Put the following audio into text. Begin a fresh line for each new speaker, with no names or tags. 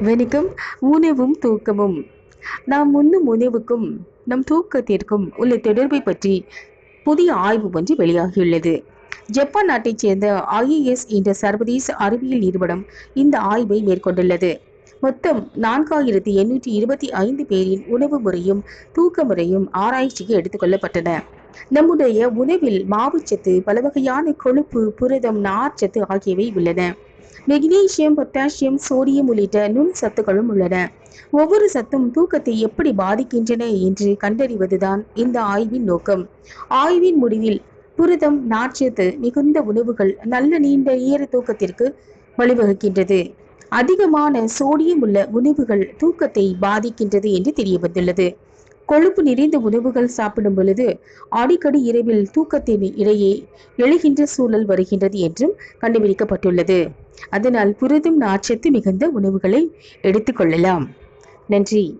வணக்கம். உணவும் தூக்கமும். நாம் உண்ணும் உணவுக்கும் நம் தூக்கத்திற்கும் உள்ள தொடர்பை பற்றி புதிய ஆய்வு ஒன்று வெளியாகியுள்ளது. ஜப்பான் நாட்டைச் சேர்ந்த ஐஏஎஸ் என்ற சர்வதேச அறிவியல் நிறுவனம் இந்த ஆய்வை மேற்கொண்டுள்ளது. மொத்தம் 4825 பேரின் உணவு முறையும் தூக்க முறையும் ஆராய்ச்சிக்கு எடுத்துக்கொள்ளப்பட்டன. நம்முடைய உணவில் மாவுச்சத்து, பல வகையான கொழுப்பு, புரதம், நார்ச்சத்து ஆகியவை உள்ளன. மெக்னீசியம், பொட்டாசியம், சோடியம் உள்ளிட்ட நுண் சத்துக்களும் உள்ளன. ஒவ்வொரு சத்தும் தூக்கத்தை எப்படி பாதிக்கின்றன என்று கண்டறிவதுதான் இந்த ஆய்வின் நோக்கம். ஆய்வின் முடிவில் புரதம், நார்ச்சத்து மிகுந்த உணவுகள் நல்ல நீண்ட நேர தூக்கத்திற்கு வழிவகுக்கின்றது. அதிகமான சோடியம் உள்ள உணவுகள் தூக்கத்தை பாதிக்கின்றது என்று தெரிய வந்துள்ளது. கொழுப்பு நிறைந்த உணவுகள் சாப்பிடும் பொழுது அடிக்கடி இரவில் தூக்கத்தின் இடையே எழுகின்ற சூழல் வருகின்றது என்றும் கண்டுபிடிக்கப்பட்டுள்ளது. அதனால் புரதம், நார்ச்சத்து மிகுந்த உணவுகளை எடுத்துக்கொள்ளலாம். நன்றி.